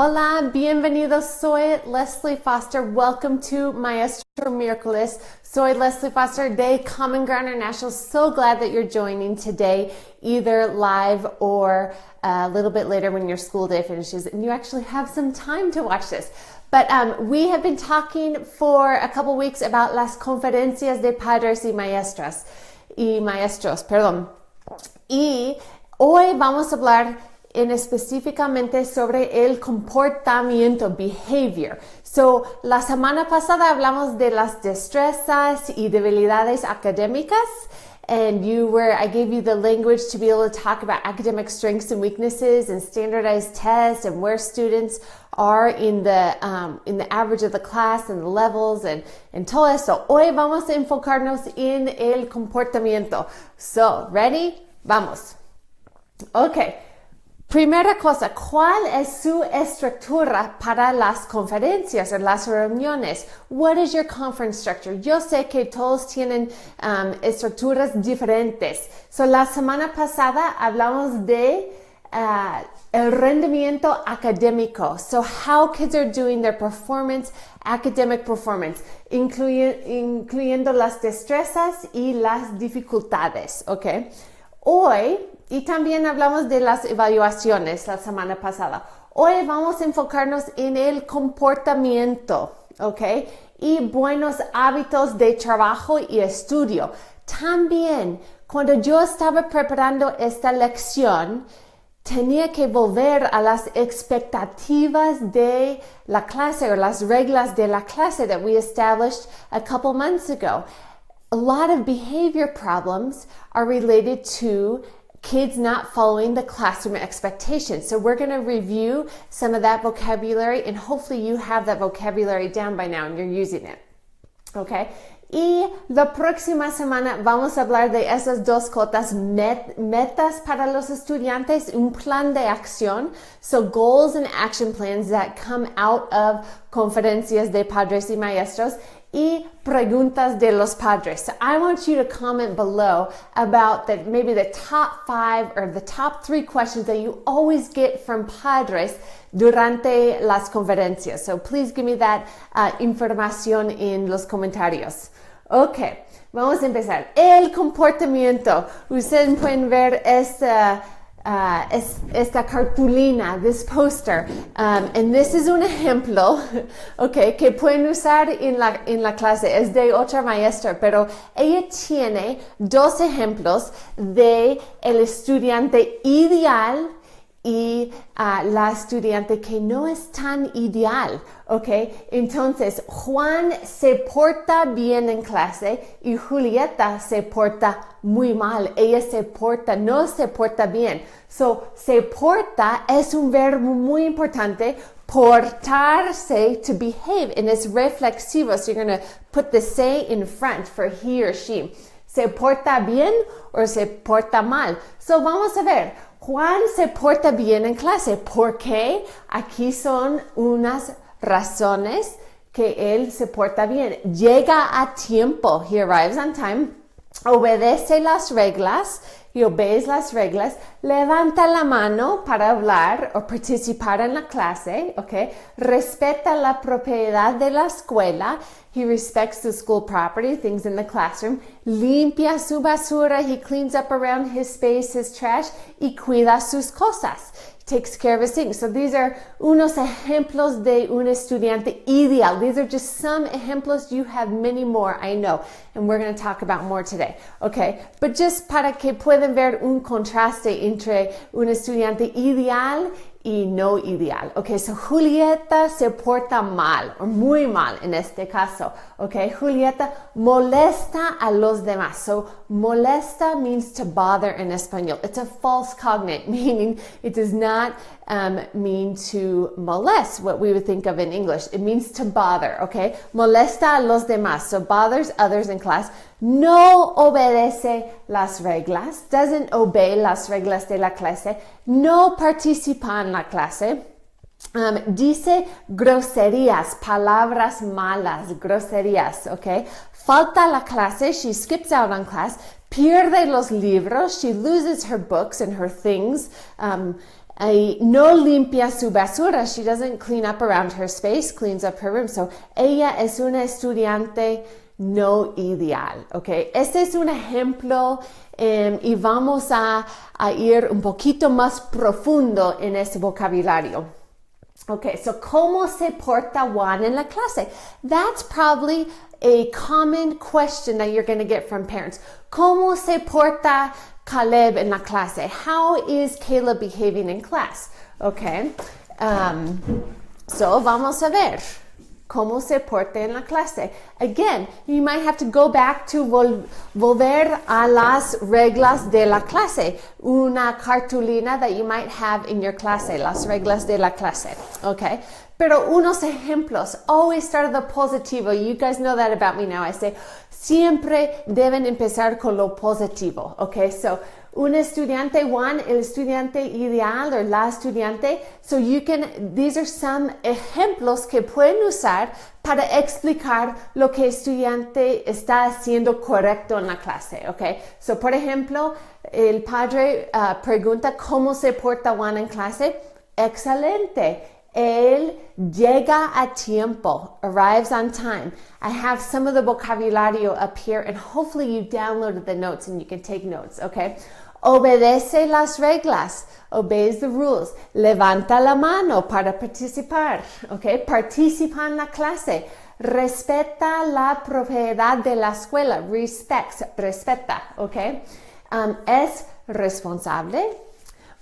Hola, bienvenidos. Soy Leslie Foster. Welcome to Maestro Miércoles. Soy Leslie Foster de Common Ground International. So glad that you're joining today, either live or a little bit later when your school day finishes and you actually have some time to watch this. But we have been talking for a couple weeks about las conferencias de padres y maestros. Y hoy vamos a hablar específicamente sobre el comportamiento, behavior. So, la semana pasada hablamos de las destrezas y debilidades académicas, and I gave you the language to be able to talk about academic strengths and weaknesses and standardized tests and where students are in the average of the class and the levels and todo eso. Hoy vamos a enfocarnos en el comportamiento. So, ready? Vamos. Okay. Primera cosa, ¿cuál es su estructura para las conferencias o las reuniones? What is your conference structure? Yo sé que todos tienen estructuras diferentes. So, la semana pasada hablamos de el rendimiento académico. So, how kids are doing their performance, academic performance, incluyendo las destrezas y las dificultades, ¿ok? Hoy, y también hablamos de las evaluaciones la semana pasada. Hoy vamos a enfocarnos en el comportamiento, ¿ok? Y buenos hábitos de trabajo y estudio. También, cuando yo estaba preparando esta lección, tenía que volver a las expectativas de la clase o las reglas de la clase that we established a couple months ago. A lot of behavior problems are related to kids not following the classroom expectations. So we're going to review some of that vocabulary, and hopefully you have that vocabulary down by now and you're using it. Okay? Y la próxima semana vamos a hablar de esas dos cosas, metas para los estudiantes, un plan de acción, so goals and action plans that come out of conferencias de padres y maestros, y preguntas de los padres. So I want you to comment below about maybe the top 5 or the top 3 questions that you always get from padres durante las conferencias. So please give me that información en los comentarios. Ok, vamos a empezar. El comportamiento. Ustedes pueden ver esta cartulina, this poster, and this is un ejemplo, okay, que pueden usar en la clase. Es de otra maestra, pero ella tiene 2 ejemplos de el estudiante ideal y la estudiante que no es tan ideal, ¿ok? Entonces, Juan se porta bien en clase y Julieta se porta muy mal. Ella no se porta bien. So, se porta es un verbo muy importante. Portarse, to behave, and it's reflexivo. So you're going to put the se in front for he or she. ¿Se porta bien o se porta mal? So, vamos a ver. Juan se porta bien en clase. ¿Por qué? Aquí son unas razones que él se porta bien. Llega a tiempo. He arrives on time. Obedece las reglas. Y obedes las reglas. Levanta la mano para hablar o participar en la clase. Okay? Respeta la propiedad de la escuela. He respects the school property, things in the classroom. Limpia su basura. He cleans up around his space, his trash. Y cuida sus cosas. Takes care of his things. So these are unos ejemplos de un estudiante ideal. These are just some ejemplos. You have many more, I know. And we're going to talk about more today. Okay? But just para que puedan ver un contraste entre un estudiante ideal y no ideal. Okay, so Julieta se porta mal, o muy mal en este caso. Okay, Julieta molesta a los demás. So molesta means to bother in español. It's a false cognate, meaning it does not mean to molest, what we would think of in English. It means to bother, okay? Molesta a los demás, so bothers others in class. No obedece las reglas, doesn't obey las reglas de la clase, no participa en la clase, dice groserías, palabras malas, groserías, okay? Falta la clase, she skips out on class, pierde los libros, she loses her books and her things, no limpia su basura. She doesn't clean up around her space, cleans up her room. So ella es una estudiante no ideal, ¿ok? Este es un ejemplo y vamos a ir un poquito más profundo en este vocabulario. Okay, so ¿cómo se porta Juan en la clase? That's probably a common question that you're going to get from parents. ¿Cómo se porta Caleb en la clase? How is Caleb behaving in class? Okay, so vamos a ver cómo se porta en la clase. Again, you might have to go back to volver a las reglas de la clase. Una cartulina that you might have in your clase, las reglas de la clase. Okay? Pero unos ejemplos. Always start with the positivo. You guys know that about me now. I say, siempre deben empezar con lo positivo. Okay? So, un estudiante, Juan, el estudiante ideal or la estudiante. So these are some ejemplos que pueden usar para explicar lo que el estudiante está haciendo correcto en la clase, okay? So, por ejemplo, el padre pregunta cómo se porta Juan en clase. Excelente. Él llega a tiempo, arrives on time. I have some of the vocabulario up here and hopefully you downloaded the notes and you can take notes, okay? Obedece las reglas, obeys the rules. Levanta la mano para participar, okay? Participa en la clase. Respeta la propiedad de la escuela. Respeta, okay? Es responsable.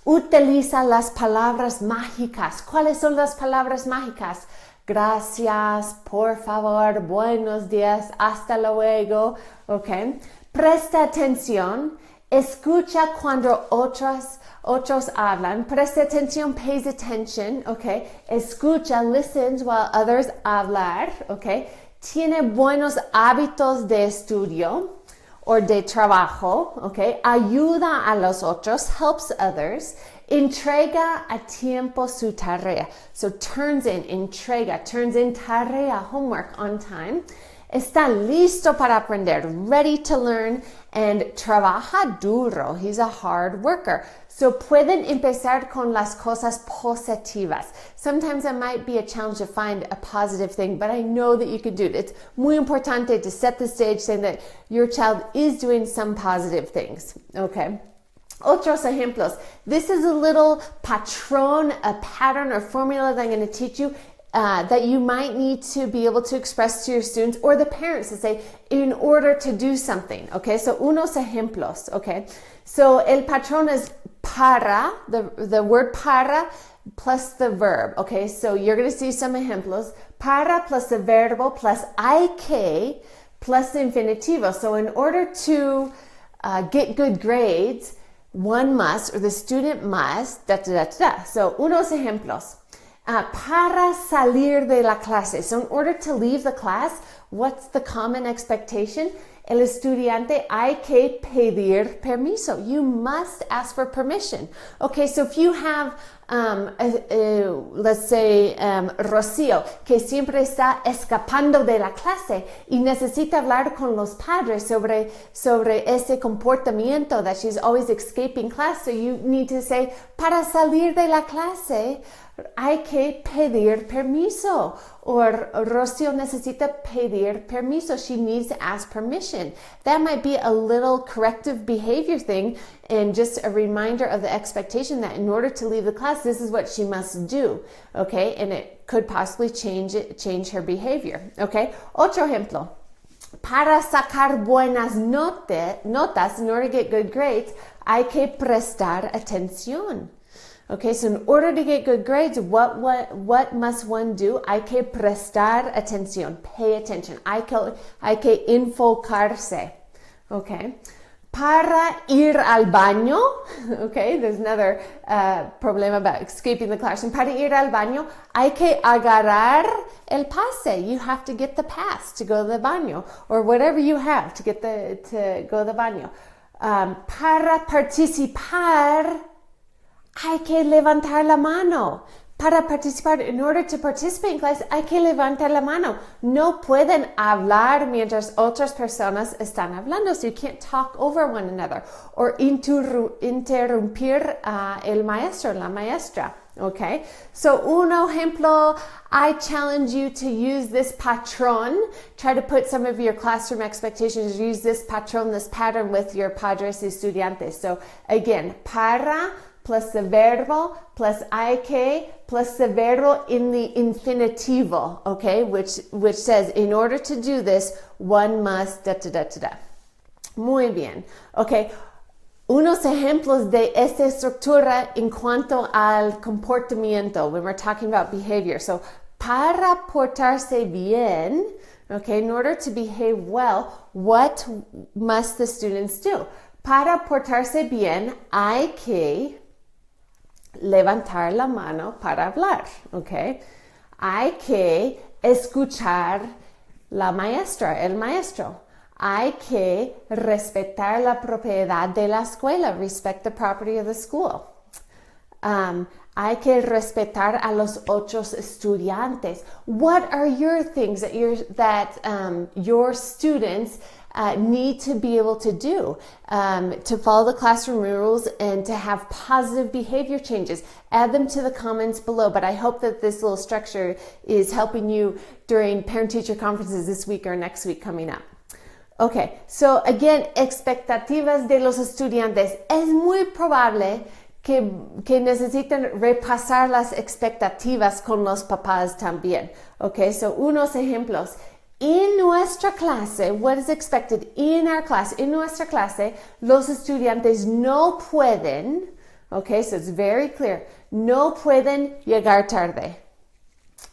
Utiliza las palabras mágicas. ¿Cuáles son las palabras mágicas? Gracias, por favor, buenos días, hasta luego, okay? Presta atención. Escucha cuando otros hablan. Presta atención, pays attention, okay? Escucha, listens while others hablar, okay? Tiene buenos hábitos de estudio or de trabajo, okay? Ayuda a los otros, helps others. Entrega a tiempo su tarea. So turns in tarea, homework on time. Está listo para aprender, ready to learn, and trabaja duro. He's a hard worker. So pueden empezar con las cosas positivas. Sometimes it might be a challenge to find a positive thing, but I know that you can do it. It's muy importante to set the stage saying that your child is doing some positive things. Okay. Otros ejemplos. This is a little patrón, a pattern or formula that I'm going to teach you that you might need to be able to express to your students or the parents to say, in order to do something, okay? So, unos ejemplos, okay? So, el patrón is para, the word para plus the verb, okay? So, you're going to see some ejemplos. Para plus the verbo plus hay que plus the infinitivo. So, in order to get good grades, one must, or the student must, So, unos ejemplos. Para salir de la clase. So in order to leave the class, what's the common expectation? El estudiante hay que pedir permiso. You must ask for permission. Okay, so if you have, let's say, Rocío, que siempre está escapando de la clase y necesita hablar con los padres sobre ese comportamiento that she's always escaping class. So you need to say, para salir de la clase, hay que pedir permiso. Or Rocío necesita pedir permiso. She needs to ask permission. That might be a little corrective behavior thing and just a reminder of the expectation that in order to leave the class, this is what she must do. Okay? And it could possibly change her behavior. Okay? Otro ejemplo. Para sacar buenas notas, in order to get good grades, hay que prestar atención. Okay, so in order to get good grades, what must one do? Hay que prestar atención, pay attention. Hay que enfocarse. Okay. Para ir al baño, okay, there's another problema about escaping the classroom. Para ir al baño, hay que agarrar el pase. You have to get the pass to go to the baño, or whatever you have to go to the baño. Para participar, hay que levantar la mano. para participar, in order to participate in class, hay que levantar la mano. No pueden hablar mientras otras personas están hablando, so you can't talk over one another, or interrumpir el maestro, la maestra. Okay, so un ejemplo, I challenge you to use this patrón. Try to put some of your classroom expectations, use this patrón, this pattern with your padres y estudiantes. So again, para plus the verbo plus hay que plus the verbo in the infinitivo, okay, which says in order to do this, one must da da da da da. Muy bien, okay. Unos ejemplos de esta estructura en cuanto al comportamiento, when we're talking about behavior. So, para portarse bien, okay, in order to behave well, what must the students do? Para portarse bien, hay que levantar la mano para hablar, okay? Hay que escuchar la maestra, el maestro. Hay que respetar la propiedad de la escuela, respect the property of the school. Hay que respetar a los otros estudiantes. What are your things that your students need to be able to do to follow the classroom rules and to have positive behavior changes? Add them to the comments below, but I hope that this little structure is helping you during parent-teacher conferences this week or next week coming up. Okay, so again, expectativas de los estudiantes. Es muy probable que necesiten repasar las expectativas con los papás también. Okay, so unos ejemplos. En nuestra clase, what is expected in our class? En nuestra clase, los estudiantes no pueden, okay, so it's very clear, no pueden llegar tarde.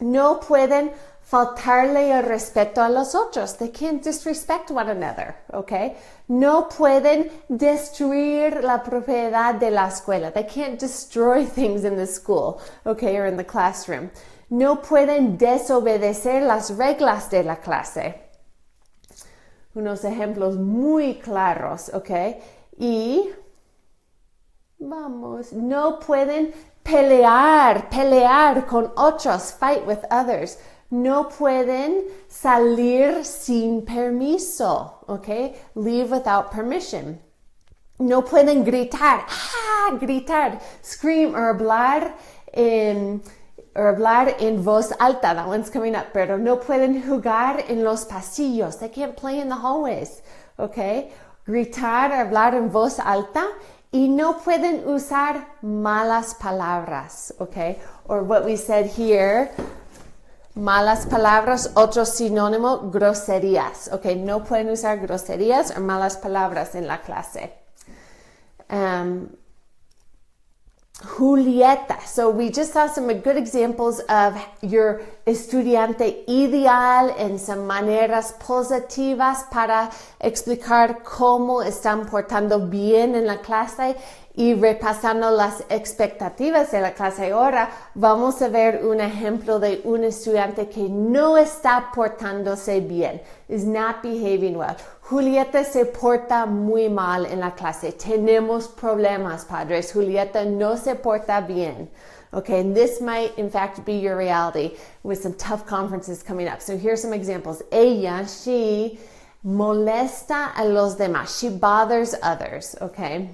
No pueden faltarle el respeto a los otros. They can't disrespect one another, okay? No pueden destruir la propiedad de la escuela. They can't destroy things in the school, okay, or in the classroom. No pueden desobedecer las reglas de la clase. Unos ejemplos muy claros, okay? Y no pueden pelear con otros, fight with others. No pueden salir sin permiso, okay? Leave without permission. No pueden gritar, scream, or hablar en voz alta. That one's coming up. Pero no pueden jugar en los pasillos. They can't play in the hallways, okay? Gritar, hablar en voz alta. Y no pueden usar malas palabras, okay? Or what we said here, malas palabras, otro sinónimo, groserías. Okay, no pueden usar groserías o malas palabras en la clase. Julieta. So we just saw some good examples of your estudiante ideal en some maneras positivas para explicar cómo están portando bien en la clase y repasando las expectativas de la clase. Ahora vamos a ver un ejemplo de un estudiante que no está portándose bien. Is not behaving well. Julieta se porta muy mal en la clase. Tenemos problemas, padres. Julieta no se porta bien. Okay, and this might in fact be your reality with some tough conferences coming up. So here's some examples. She molesta a los demás. She bothers others, okay?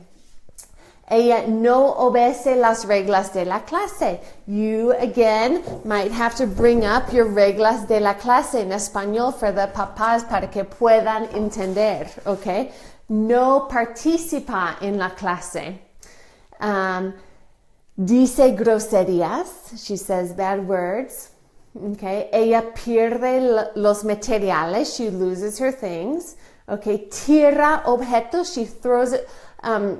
Ella no obedece las reglas de la clase. You, again, might have to bring up your reglas de la clase en español for the papás para que puedan entender, okay? No participa en la clase. Dice groserías. She says bad words. Okay? Ella pierde los materiales. She loses her things. Okay? Tira objetos. She throws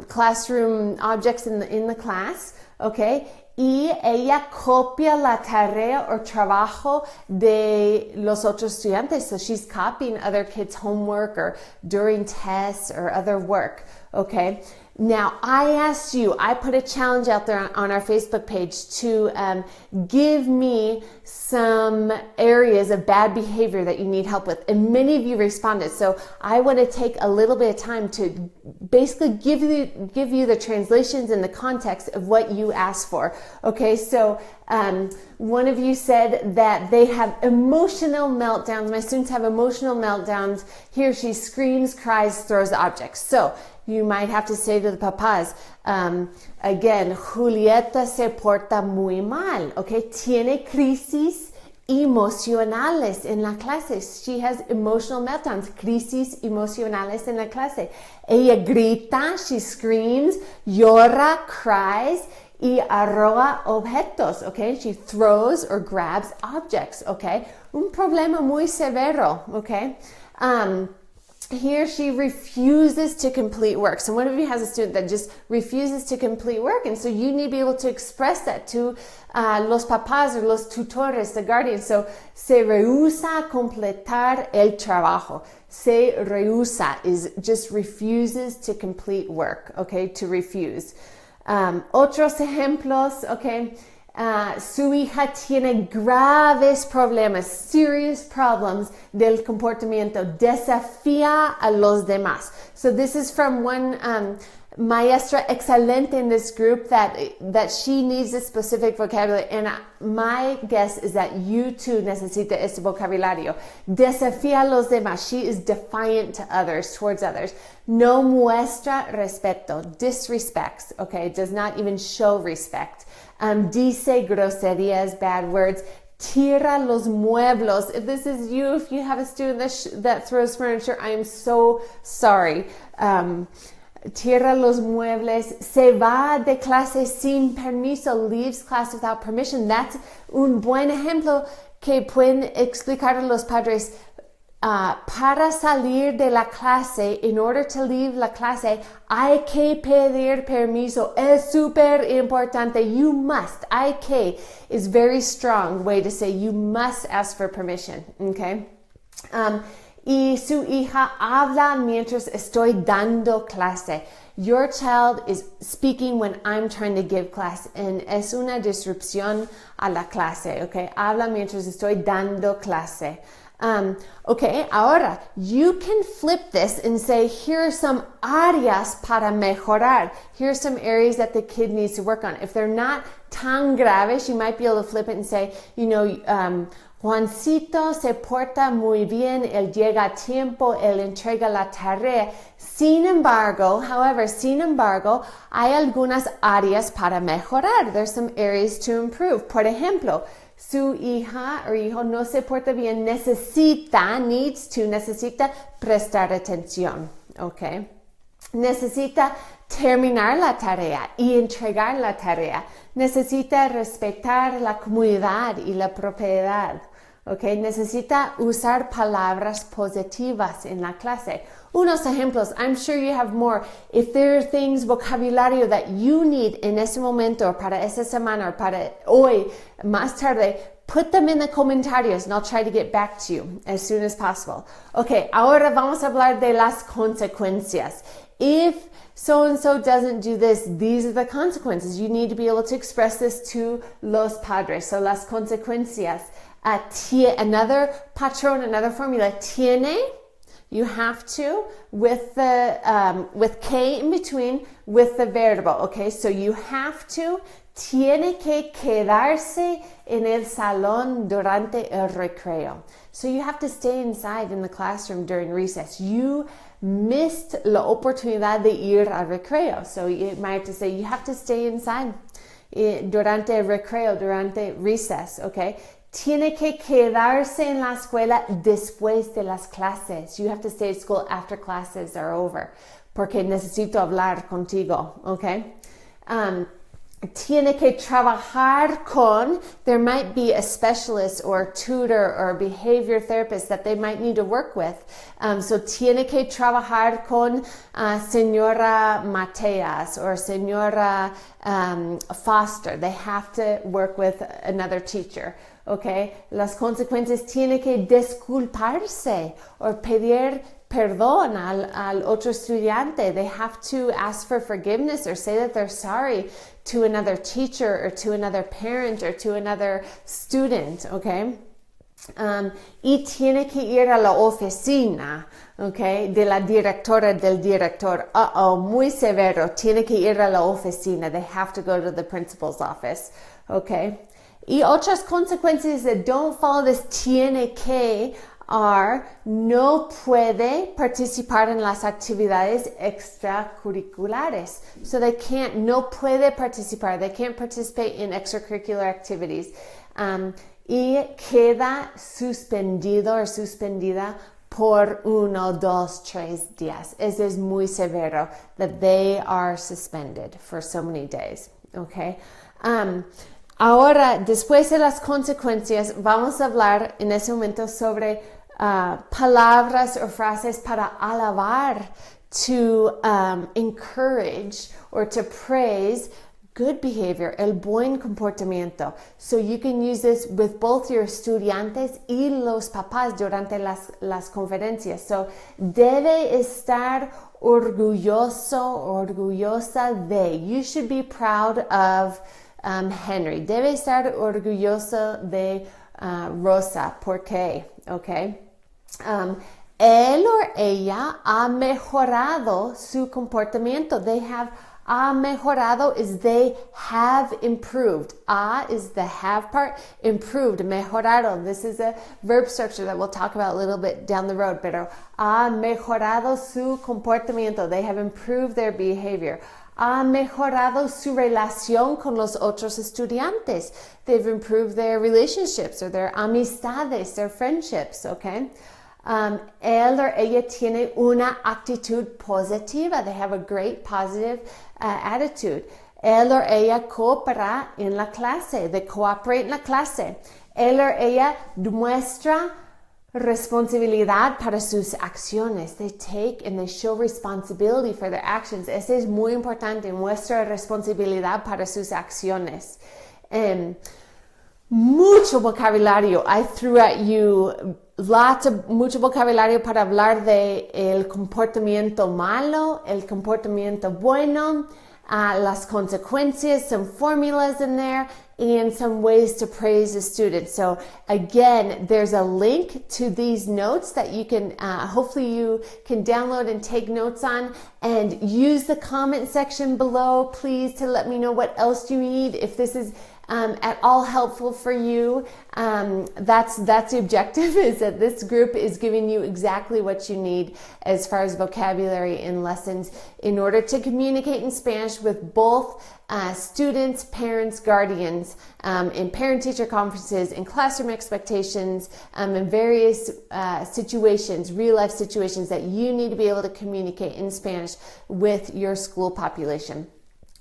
classroom objects in the class, okay? Y ella copia la tarea or trabajo de los otros estudiantes. So she's copying other kids' homework or during tests or other work, okay? Now, I put a challenge out there on our Facebook page to give me some areas of bad behavior that you need help with. And many of you responded. So I want to take a little bit of time to basically give you the translations and the context of what you asked for. Okay, so one of you said that they have emotional meltdowns. My students have emotional meltdowns. He or she screams, cries, throws objects. So you might have to say to the papás, again, Julieta se porta muy mal, okay? Tiene crisis emocionales en la clase. She has emotional meltdowns, crisis emocionales en la clase. Ella grita, she screams, llora, cries, y arroja objetos, okay? She throws or grabs objects, okay? Un problema muy severo, okay? He or she refuses to complete work. So one of you has a student that just refuses to complete work, and so you need to be able to express that to los papás or los tutores, the guardians. So, se rehúsa a completar el trabajo. Se rehúsa is just refuses to complete work, okay, to refuse. Otros ejemplos, okay. Su hija tiene graves problemas, serious problems del comportamiento, desafía a los demás. So this is from one maestra excelente in this group that she needs a specific vocabulary, and my guess is that you too necesita este vocabulario. Desafía a los demás. She is defiant to others, towards others. No muestra respeto, disrespects, okay, does not even show respect. Dice groserías, bad words. Tira los muebles. If this is you, if you have a student that throws furniture, I am so sorry. Tira los muebles. Se va de clase sin permiso. Leaves class without permission. That's un buen ejemplo que pueden explicar a los padres. Para salir de la clase, in order to leave la clase, hay que pedir permiso. Es súper importante. You must. Hay que is very strong way to say you must ask for permission. Okay? Y su hija habla mientras estoy dando clase. Your child is speaking when I'm trying to give class, and es una disrupción a la clase. Okay? Habla mientras estoy dando clase. Okay, ahora, you can flip this and say, here are some áreas para mejorar. Here are some areas that the kid needs to work on. If they're not tan graves, you might be able to flip it and say, Juancito se porta muy bien, él llega a tiempo, él entrega la tarea. Sin embargo, hay algunas áreas para mejorar. There's some areas to improve. Por ejemplo, su hija or hijo no se porta bien, necesita prestar atención, okay? Necesita terminar la tarea y entregar la tarea. Necesita respetar la comunidad y la propiedad, okay? Necesita usar palabras positivas en la clase. Unos ejemplos, I'm sure you have more. If there are things, vocabulario that you need en ese momento, or para esta semana, or para hoy, más tarde, put them in the comentarios and I'll try to get back to you as soon as possible. Okay, ahora vamos a hablar de las consecuencias. If so-and-so doesn't do this, these are the consequences. You need to be able to express this to los padres. So las consecuencias. Another patrón, another formula, tiene. You have to, with que in between, with the verbo, okay? So you have to, tiene que quedarse en el salón durante el recreo. So you have to stay inside in the classroom during recess. You missed la oportunidad de ir al recreo. So you might have to say, you have to stay inside durante el recreo, durante recess, okay? Tiene que quedarse en la escuela después de las clases. You have to stay at school after classes are over. Porque necesito hablar contigo, okay? Tiene que trabajar con, there might be a specialist or tutor or behavior therapist that they might need to work with. So tiene que trabajar con Señora Mateas or Señora Foster. They have to work with another teacher. Okay, las consecuencias, tiene que disculparse o pedir perdón al otro estudiante. They have to ask for forgiveness or say that they're sorry to another teacher or to another parent or to another student, okay? Y tiene que ir a la oficina, okay, de la directora, del director. Muy severo. Tiene que ir a la oficina. They have to go to the principal's office, okay? Y otras consecuencias de don't follow this tiene que are no puede participar en las actividades extracurriculares. So they can't, no puede participar. They can't participate in extracurricular activities. Y queda suspendido o suspendida por 1, 2, 3 días. Eso es muy severo, that they are suspended for so many days, okay? Ahora, después de las consecuencias, vamos a hablar en ese momento sobre palabras o frases para alabar, to encourage or to praise good behavior, el buen comportamiento. So you can use this with both your estudiantes y los papás durante las conferencias. So debe estar orgullosa de. You should be proud of Henry. Debe estar orgulloso de Rosa. ¿Por qué? Okay. Él o ella ha mejorado su comportamiento. They have ha mejorado is they have improved. Is the have part. Improved, mejorado. This is a verb structure that we'll talk about a little bit down the road. Pero ha mejorado su comportamiento. They have improved their behavior. Ha mejorado su relación con los otros estudiantes. They've improved their relationships or their amistades, their friendships, okay? Él or ella tiene una actitud positiva. They have a great positive attitude. Él or ella coopera en la clase. They cooperate en la clase. Él or ella muestra responsabilidad para sus acciones. They take and they show responsibility for their actions. Ese es muy importante. Muestra responsabilidad para sus acciones. Mucho vocabulario. I threw at you mucho vocabulario para hablar de el comportamiento malo, el comportamiento bueno, las consecuencias, some formulas in there, and some ways to praise the student. So again, there's a link to these notes that you can, hopefully you can download and take notes on, and use the comment section below, please, to let me know what else you need. If this is at all helpful for you, that's the objective, is that this group is giving you exactly what you need as far as vocabulary and lessons in order to communicate in Spanish with both students, parents, guardians, in parent-teacher conferences, in classroom expectations, in various situations, real-life situations that you need to be able to communicate in Spanish with your school population.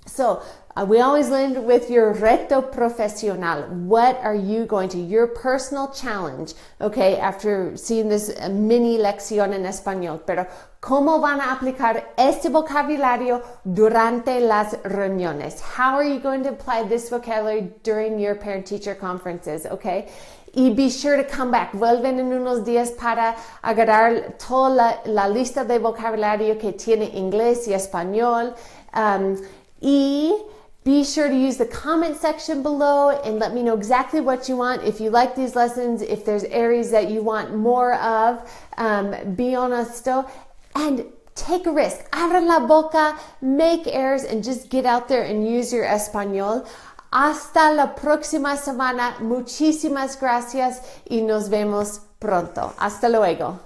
So we always end with your reto profesional. What are you going to, your personal challenge, okay, after seeing this mini lección en español, pero ¿cómo van a aplicar este vocabulario durante las reuniones? How are you going to apply this vocabulary during your parent-teacher conferences, okay? Y be sure to come back. Vuelven en unos días para agarrar toda la lista de vocabulario que tiene inglés y español. Y be sure to use the comment section below and let me know exactly what you want. If you like these lessons, if there's areas that you want more of, be honesto and take a risk. Abra la boca, make errors, and just get out there and use your español. Hasta la próxima semana. Muchísimas gracias y nos vemos pronto. Hasta luego.